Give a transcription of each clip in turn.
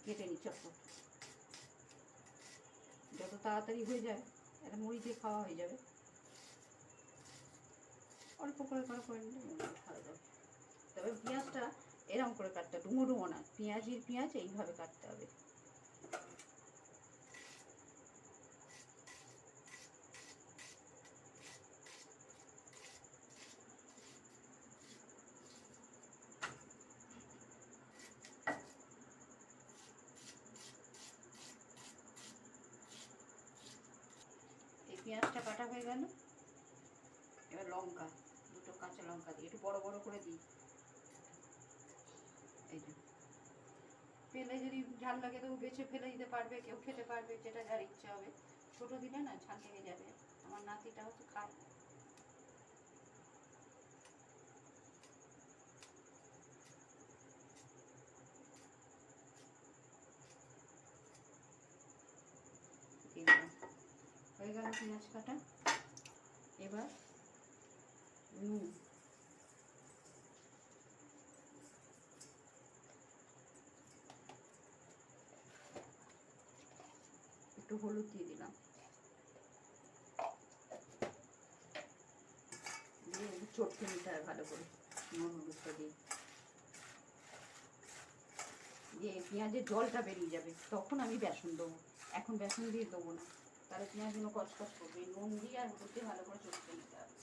কেটে নিই চটপট, যত তাড়াতাড়ি হয়ে যায় একটা মুড়ি দিয়ে খাওয়া হয়ে যাবে। অল্প করে নিলে খাওয়া যাবে। তবে পেঁয়াজটা এরকম করে কাটতে হবে, ডুমো ডুমো না, পেঁয়াজ এইভাবে কাটতে হবে। এই পেঁয়াজটা কাটা হয়ে গেল। এবার লঙ্কা, দুটো কাঁচা লঙ্কা দিই, একটু বড় বড় করে দিই। এই যে পেলে যদি ঝাল লাগে তো বেছে ফেলে দিতে পারবে, কেউ খেতে পারবে, যেটা যার ইচ্ছা হবে। ছোটো দিলে না ঝাল লেগে যাবে, আমার নাতিটাও তো খায়। হয়ে গেল পেঁয়াজ কাটা। এবার নুন, একটু হলুদ দিয়ে দিলাম, দিয়ে চটকে নিতে হয় ভালো করে নুন হলুদটা দিয়ে। দিয়ে পেঁয়াজের জলটা বেরিয়ে যাবে, তখন আমি বেসন দেবো। এখন বেসন দিয়ে দেবো না, তাহলে পেঁয়াজগুলো কচকচ করবে। নুন দিয়ে আর হলুদ দিয়ে ভালো করে চটকে নিতে হবে।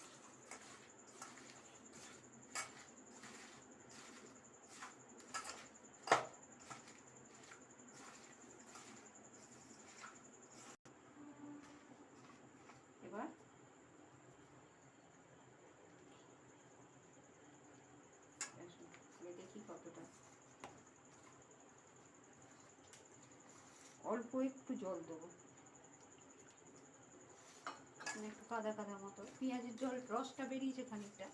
এবার দেখি কতটা, অল্প একটু জল দেবো, একটু কাদা কাদা মতো। পেঁয়াজের জল রসটা বেরিয়েছে খানিকটা,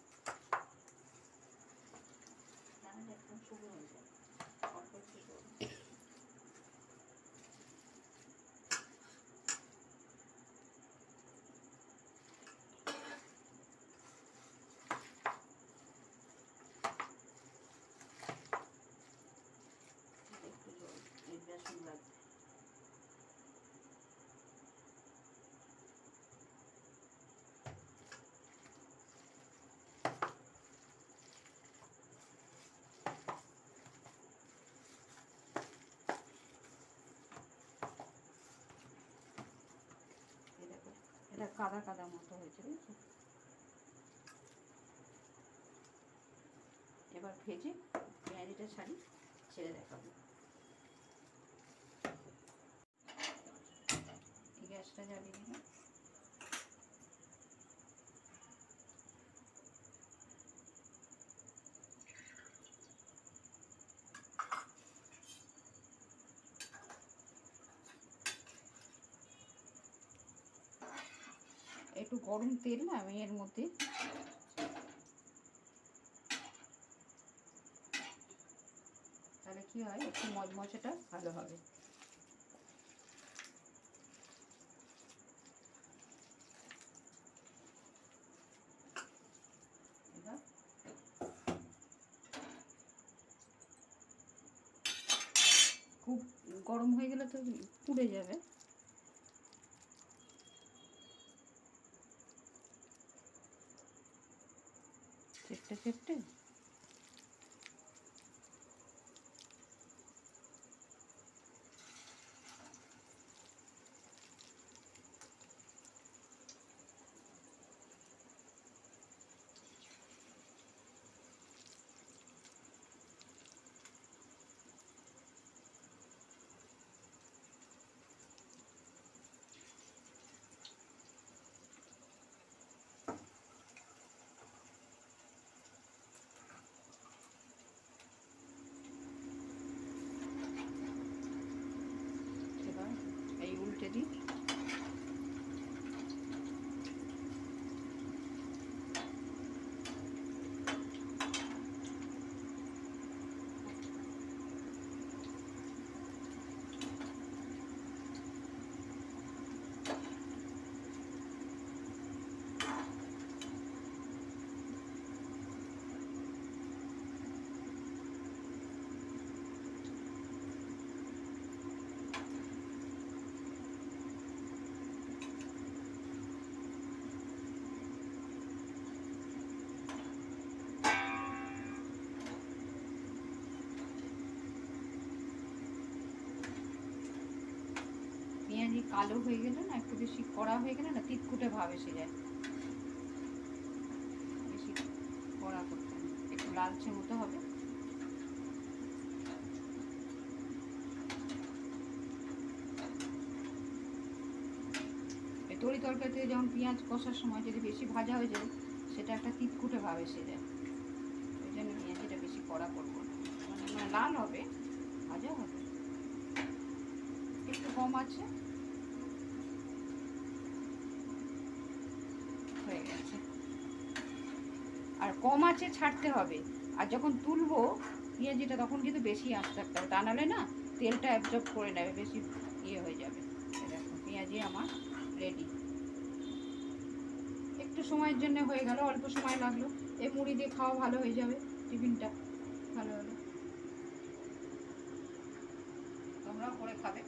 একদম শুকনো হয়ে যায়। অল্প একটু জল, একটু জল, এই বেসন লাগবে। এটা কাদা কাদা মতো হয়েছে, বুঝছো? এবার ভেজে পেঁয়াজিটা ছাড়ি, ছেড়ে দেখাবো। গ্যাসটা জ্বালিয়ে দিলাম। একটু গরম তেল না আমি এর মধ্যে তাহলে কি হয়, একটু মচমচেটা ভালো হবে। এবার খুব গরম হয়ে গেলে তো পুড়ে যাবে। চেপটে চেপটে এবার এই উল্টে দিই। পেঁয়াজি কালো হয়ে গেলে না, একটু বেশি কড়া হয়ে গেলে না তিতকুটে ভাব এসে যায়। বেশি কড়া করতে হবে, একটু লালচে মতো হবে। এই তরি তরকারিতে যেমন পেঁয়াজ কষার সময় যদি বেশি ভাজা হয়ে যায়, সেটা একটা তিতকুটে ভাব এসে যায়। ওই জন্য পেঁয়াজিটা বেশি কড়া করবো না, মানে লাল হবে, ভাজা হবে, একটু কম আছে, হয়ে গেছে। আর কম আছে ছাড়তে হবে, আর যখন তুলবো পেঁয়াজিটা তখন কিন্তু বেশি আঁচ থাকতে হবে, তা নাহলে না তেলটা অ্যাবজর্ব করে নেবে, বেশি ইয়ে হয়ে যাবে। দেখো পেঁয়াজি আমার রেডি। একটু সময়ের জন্য হয়ে গেল, অল্প সময় লাগলো। এই মুড়ি দিয়ে খাওয়া ভালো হয়ে যাবে, টিফিনটা ভালো হলো, তোমরাও করে খাবে।